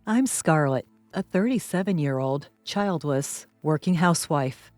I'm Scarlett, a 37-year-old, childless, working housewife.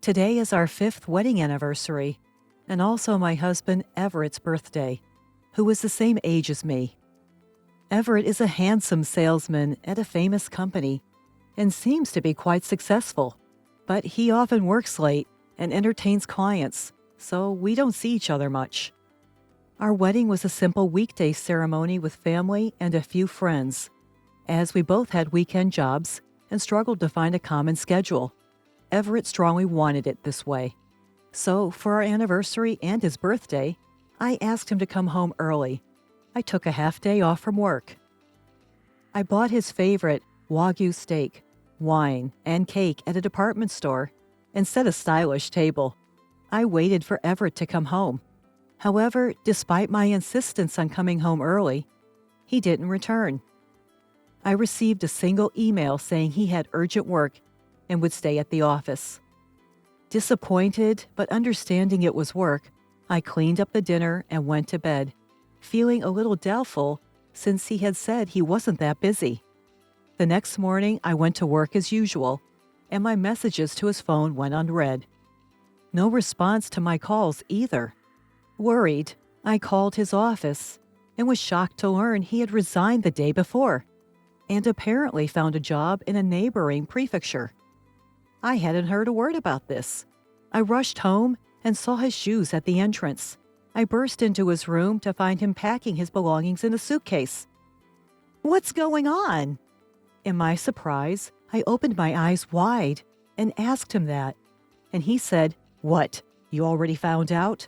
Today is our 5th wedding anniversary, and also my husband Everett's birthday, who is the same age as me. Everett is a handsome salesman at a famous company and seems to be quite successful, but he often works late and entertains clients, so we don't see each other much. Our wedding was a simple weekday ceremony with family and a few friends, as we both had weekend jobs and struggled to find a common schedule. Everett strongly wanted it this way. So, for our anniversary and his birthday, I asked him to come home early. I took a half day off from work. I bought his favorite Wagyu steak, wine, and cake at a department store and set a stylish table. I waited for Everett to come home. However, despite my insistence on coming home early, he didn't return. I received a single email saying he had urgent work and would stay at the office. Disappointed, but understanding it was work, I cleaned up the dinner and went to bed, feeling a little doubtful since he had said he wasn't that busy. The next morning, I went to work as usual, and my messages to his phone went unread. No response to my calls either. Worried, I called his office and was shocked to learn he had resigned the day before and apparently found a job in a neighboring prefecture. I hadn't heard a word about this. I rushed home and saw his shoes at the entrance. I burst into his room to find him packing his belongings in a suitcase. "What's going on?" In my surprise, I opened my eyes wide and asked him that, and he said, "What, you already found out?"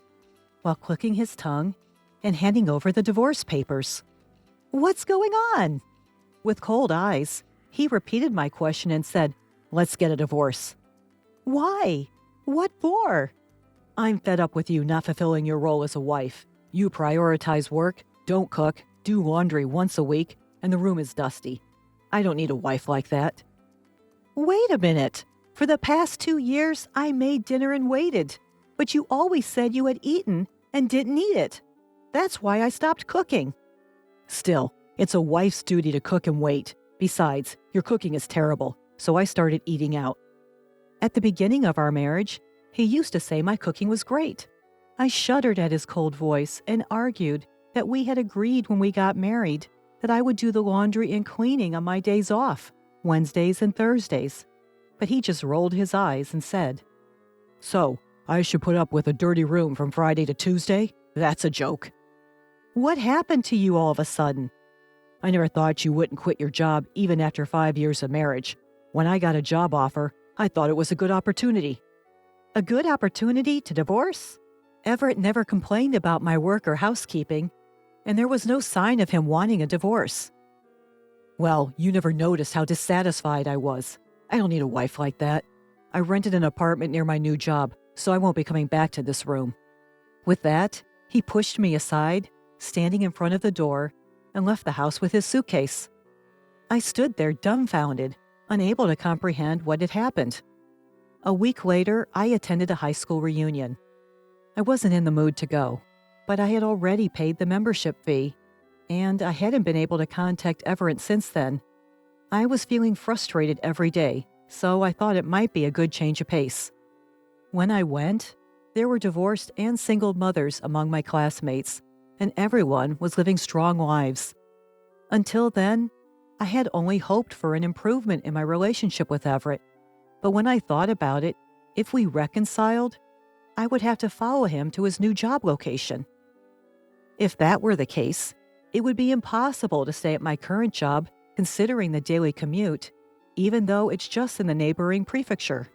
while clicking his tongue and handing over the divorce papers. "What's going on?" With cold eyes, he repeated my question and said, "Let's get a divorce." "Why? What for?" "I'm fed up with you not fulfilling your role as a wife. You prioritize work, don't cook, do laundry once a week, and the room is dusty. I don't need a wife like that." "Wait a minute. For the past 2 years, I made dinner and waited, but you always said you had eaten and didn't eat it. That's why I stopped cooking." "Still, it's a wife's duty to cook and wait. Besides, your cooking is terrible, so I started eating out." At the beginning of our marriage, he used to say my cooking was great. I shuddered at his cold voice and argued that we had agreed when we got married that I would do the laundry and cleaning on my days off, Wednesdays and Thursdays. But he just rolled his eyes and said, "So, I should put up with a dirty room from Friday to Tuesday? That's a joke." "What happened to you all of a sudden?" "I never thought you wouldn't quit your job even after 5 years of marriage. When I got a job offer, I thought it was a good opportunity." "A good opportunity to divorce?" Everett never complained about my work or housekeeping, and there was no sign of him wanting a divorce. "Well, you never noticed how dissatisfied I was. I don't need a wife like that. I rented an apartment near my new job, so I won't be coming back to this room." With that, he pushed me aside, standing in front of the door, and left the house with his suitcase. I stood there dumbfounded, unable to comprehend what had happened. A week later, I attended a high school reunion. I wasn't in the mood to go, but I had already paid the membership fee, and I hadn't been able to contact Everett since then. I was feeling frustrated every day, so I thought it might be a good change of pace. When I went, there were divorced and single mothers among my classmates, and everyone was living strong lives. Until then, I had only hoped for an improvement in my relationship with Everett. But when I thought about it, if we reconciled, I would have to follow him to his new job location. If that were the case, it would be impossible to stay at my current job considering the daily commute, even though it's just in the neighboring prefecture.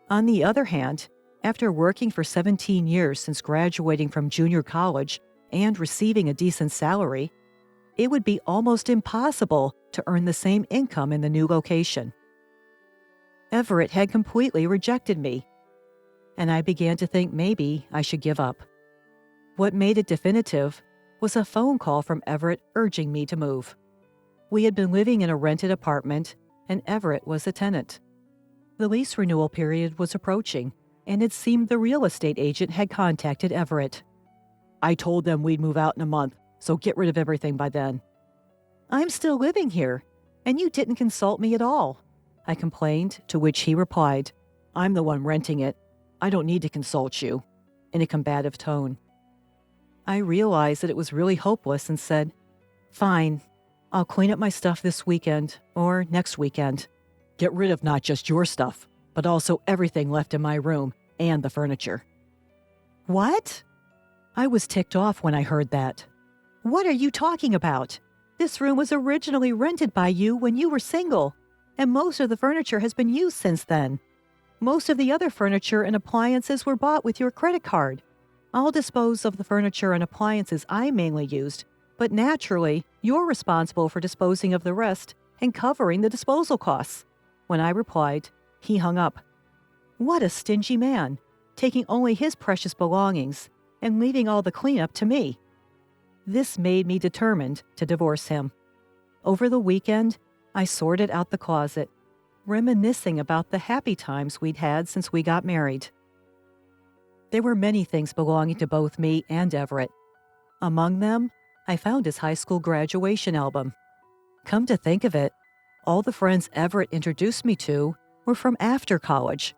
On the other hand, after working for 17 years since graduating from junior college and receiving a decent salary, it would be almost impossible to earn the same income in the new location. Everett had completely rejected me, and I began to think maybe I should give up. What made it definitive was a phone call from Everett urging me to move. We had been living in a rented apartment, and Everett was a tenant. The lease renewal period was approaching, and it seemed the real estate agent had contacted Everett. "I told them we'd move out in a month, so get rid of everything by then." I'm still living here, and you didn't consult me at all, I complained, to which he replied, I'm the one renting it. I don't need to consult you, in a combative tone. I realized that it was really hopeless and said, Fine, I'll clean up my stuff this weekend or next weekend. Get rid of not just your stuff, but also everything left in my room and the furniture. What? I was ticked off when I heard that. What are you talking about? This room was originally rented by you when you were single, and most of the furniture has been used since then. Most of the other furniture and appliances were bought with your credit card. I'll dispose of the furniture and appliances I mainly used, but naturally, you're responsible for disposing of the rest and covering the disposal costs. When I replied, he hung up. What a stingy man, taking only his precious belongings and leaving all the cleanup to me. This made me determined to divorce him. Over the weekend, I sorted out the closet, reminiscing about the happy times we'd had since we got married. There were many things belonging to both me and Everett. Among them, I found his high school graduation album. Come to think of it, all the friends Everett introduced me to were from after college.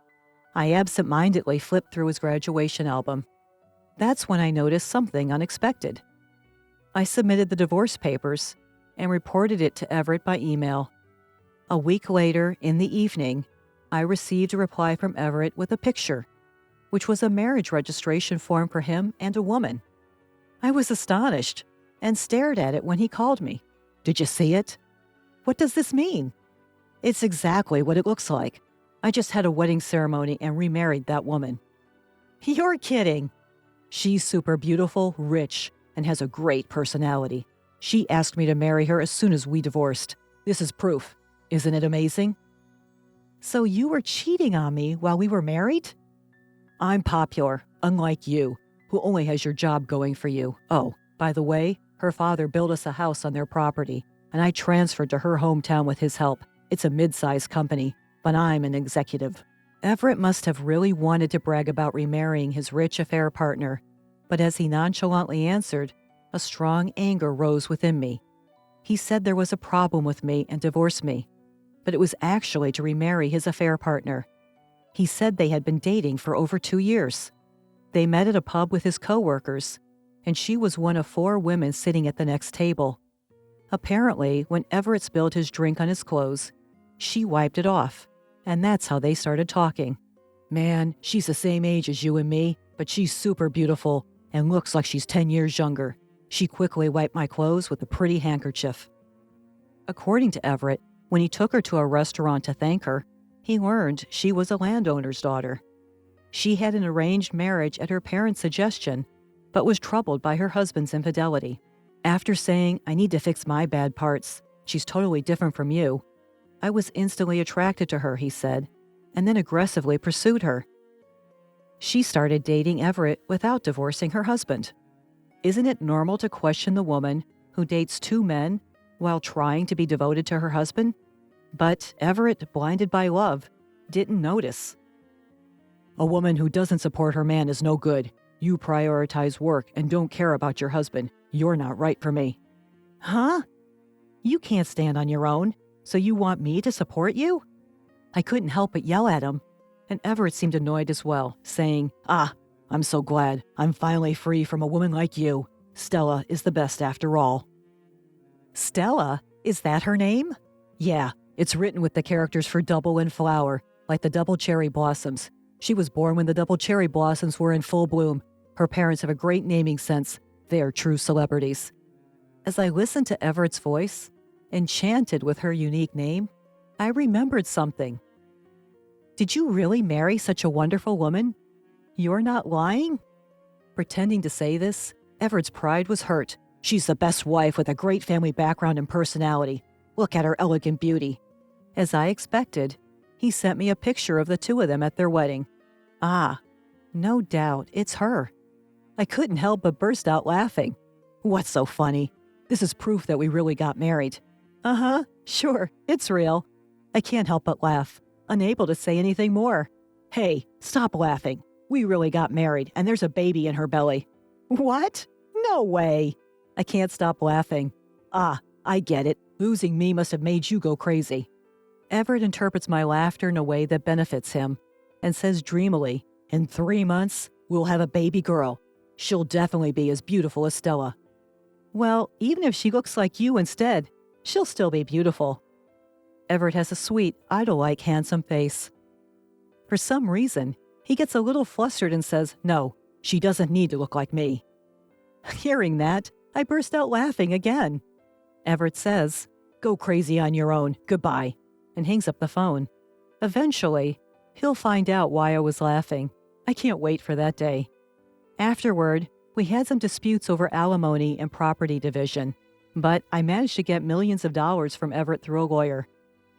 I absent-mindedly flipped through his graduation album. That's when I noticed something unexpected. I submitted the divorce papers and reported it to Everett by email. A week later, in the evening, I received a reply from Everett with a picture, which was a marriage registration form for him and a woman. I was astonished and stared at it when he called me. Did you see it? What does this mean? It's exactly what it looks like. I just had a wedding ceremony and remarried that woman. You're kidding. She's super beautiful, rich, and has a great personality. She asked me to marry her as soon as we divorced. This is proof. Isn't it amazing? So you were cheating on me while we were married? I'm popular, unlike you, who only has your job going for you. Oh, by the way, her father built us a house on their property, and I transferred to her hometown with his help. It's a mid-sized company, but I'm an executive. Everett must have really wanted to brag about remarrying his rich affair partner, but as he nonchalantly answered, a strong anger rose within me. He said there was a problem with me and divorced me, but it was actually to remarry his affair partner. He said they had been dating for over 2 years. They met at a pub with his coworkers, and she was one of 4 women sitting at the next table. Apparently, when Everett spilled his drink on his clothes, she wiped it off, and that's how they started talking. Man, she's the same age as you and me, but she's super beautiful and looks like she's 10 years younger. She quickly wiped my clothes with a pretty handkerchief. According to Everett, when he took her to a restaurant to thank her, he learned she was a landowner's daughter. She had an arranged marriage at her parents' suggestion, but was troubled by her husband's infidelity. After saying, I need to fix my bad parts, she's totally different from you, I was instantly attracted to her, he said, and then aggressively pursued her. She started dating Everett without divorcing her husband. Isn't it normal to question the woman who dates 2 men while trying to be devoted to her husband? But Everett, blinded by love, didn't notice. A woman who doesn't support her man is no good. You prioritize work and don't care about your husband. You're not right for me. Huh? You can't stand on your own, so you want me to support you? I couldn't help but yell at him, and Everett seemed annoyed as well, saying, I'm so glad I'm finally free from a woman like you. Stella is the best after all. Stella? Is that her name? Yeah, it's written with the characters for double and flower, like the double cherry blossoms. She was born when the double cherry blossoms were in full bloom. Her parents have a great naming sense. They are true celebrities. As I listened to Everett's voice, enchanted with her unique name, I remembered something. Did you really marry such a wonderful woman? You're not lying? Pretending to say this, Everett's pride was hurt. She's the best wife with a great family background and personality. Look at her elegant beauty. As I expected, he sent me a picture of the 2 of them at their wedding. No doubt, it's her. I couldn't help but burst out laughing. What's so funny? This is proof that we really got married. Sure, it's real. I can't help but laugh, unable to say anything more. Hey, stop laughing. We really got married, and there's a baby in her belly. What? No way. I can't stop laughing. I get it. Losing me must have made you go crazy. Everett interprets my laughter in a way that benefits him and says dreamily, in 3 months, we'll have a baby girl. She'll definitely be as beautiful as Stella. Well, even if she looks like you instead, she'll still be beautiful. Everett has a sweet, idol-like handsome face. For some reason, he gets a little flustered and says, no, she doesn't need to look like me. Hearing that, I burst out laughing again. Everett says, go crazy on your own, goodbye, and hangs up the phone. Eventually, he'll find out why I was laughing. I can't wait for that day. Afterward, we had some disputes over alimony and property division, but I managed to get millions of dollars from Everett through a lawyer.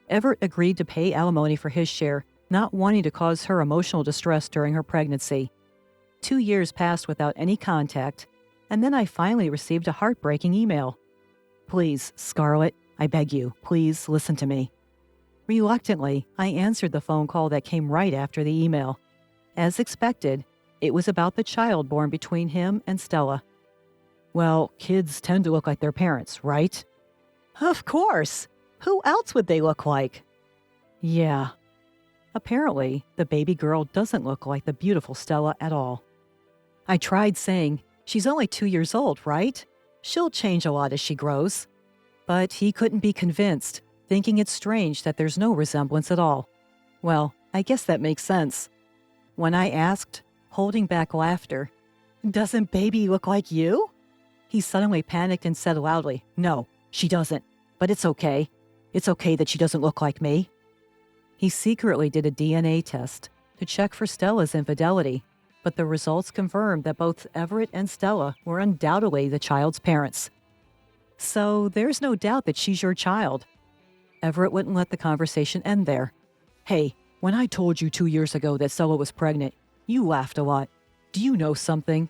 Everett agreed to pay alimony for his share, not wanting to cause her emotional distress during her pregnancy. 2 years passed without any contact, and then I finally received a heartbreaking email. Please, Scarlett, I beg you, please listen to me. Reluctantly, I answered the phone call that came right after the email. As expected, it was about the child born between him and Stella. Well, kids tend to look like their parents, right? Of course! Who else would they look like? Yeah. Apparently, the baby girl doesn't look like the beautiful Stella at all. I tried saying, she's only 2 years old, right? She'll change a lot as she grows. But he couldn't be convinced, thinking it's strange that there's no resemblance at all. Well, I guess that makes sense. When I asked, holding back laughter, doesn't baby look like you? He suddenly panicked and said loudly, no, she doesn't. But it's okay. It's okay that she doesn't look like me. He secretly did a DNA test to check for Stella's infidelity, but the results confirmed that both Everett and Stella were undoubtedly the child's parents. So there's no doubt that she's your child. Everett wouldn't let the conversation end there. Hey, when I told you 2 years ago that Stella was pregnant, you laughed a lot. Do you know something?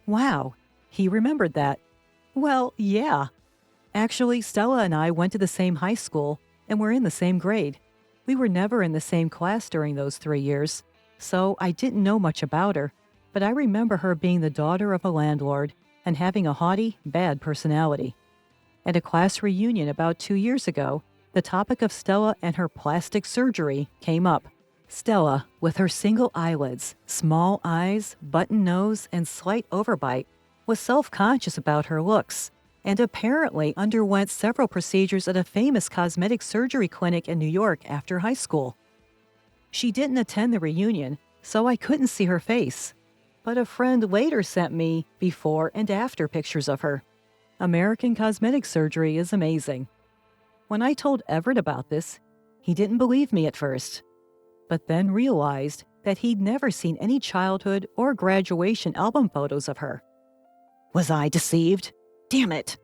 Wow, he remembered that. Well, yeah. Actually, Stella and I went to the same high school and were in the same grade. We were never in the same class during those 3 years, so I didn't know much about her, but I remember her being the daughter of a landlord and having a haughty, bad personality. At a class reunion about 2 years ago, the topic of Stella and her plastic surgery came up. Stella, with her single eyelids, small eyes, button nose, and slight overbite, was self-conscious about her looks and apparently underwent several procedures at a famous cosmetic surgery clinic in New York after high school. She didn't attend the reunion, so I couldn't see her face, but a friend later sent me before and after pictures of her. American cosmetic surgery is amazing. When I told Everett about this, he didn't believe me at first, but then realized that he'd never seen any childhood or graduation album photos of her. Was I deceived? Damn it!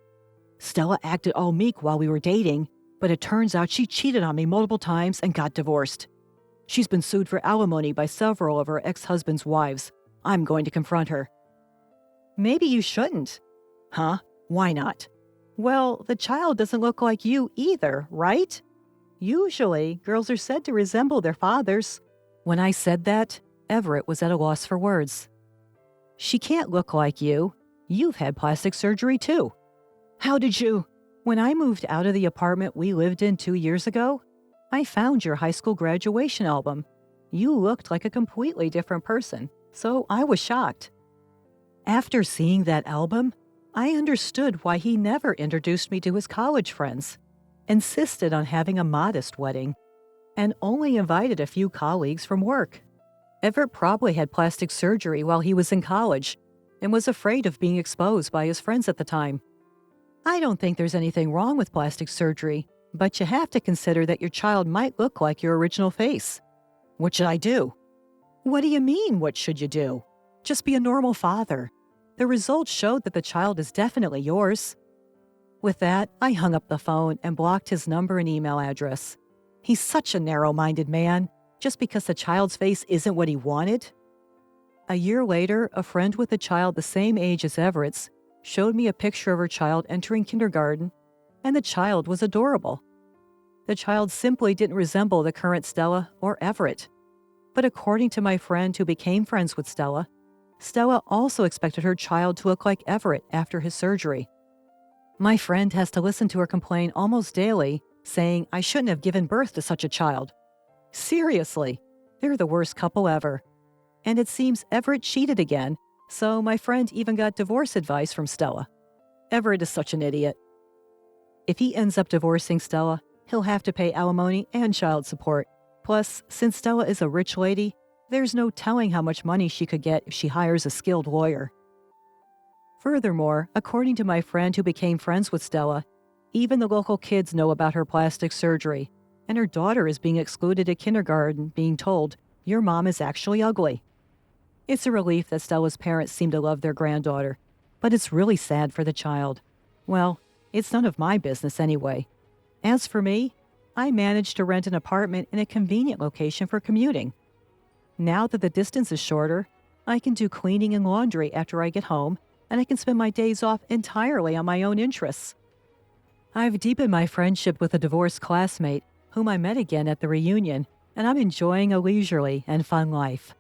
Stella acted all meek while we were dating, but it turns out she cheated on me multiple times and got divorced. She's been sued for alimony by several of her ex-husband's wives. I'm going to confront her. Maybe you shouldn't. Huh? Why not? Well, the child doesn't look like you either, right? Usually, girls are said to resemble their fathers. When I said that, Everett was at a loss for words. She can't look like you. You've had plastic surgery too. How did you? When I moved out of the apartment we lived in 2 years ago, I found your high school graduation album. You looked like a completely different person, so I was shocked. After seeing that album, I understood why he never introduced me to his college friends, insisted on having a modest wedding, and only invited a few colleagues from work. Everett probably had plastic surgery while he was in college and was afraid of being exposed by his friends at the time. I don't think there's anything wrong with plastic surgery, but you have to consider that your child might look like your original face. What should I do? What do you mean, what should you do? Just be a normal father. The results showed that the child is definitely yours. With that, I hung up the phone and blocked his number and email address. He's such a narrow-minded man, just because the child's face isn't what he wanted. A year later, a friend with a child the same age as Everett's showed me a picture of her child entering kindergarten, and the child was adorable. The child simply didn't resemble the current Stella or Everett. But according to my friend who became friends with Stella, Stella also expected her child to look like Everett after his surgery. My friend has to listen to her complain almost daily, saying I shouldn't have given birth to such a child. Seriously, they're the worst couple ever. And it seems Everett cheated again, so my friend even got divorce advice from Stella. Everett is such an idiot. If he ends up divorcing Stella, he'll have to pay alimony and child support. Plus, since Stella is a rich lady, there's no telling how much money she could get if she hires a skilled lawyer. Furthermore, according to my friend who became friends with Stella, even the local kids know about her plastic surgery, and her daughter is being excluded at kindergarten, being told, "Your mom is actually ugly." It's a relief that Stella's parents seem to love their granddaughter, but it's really sad for the child. Well, it's none of my business anyway. As for me, I managed to rent an apartment in a convenient location for commuting. Now that the distance is shorter, I can do cleaning and laundry after I get home, and I can spend my days off entirely on my own interests. I've deepened my friendship with a divorced classmate whom I met again at the reunion, and I'm enjoying a leisurely and fun life.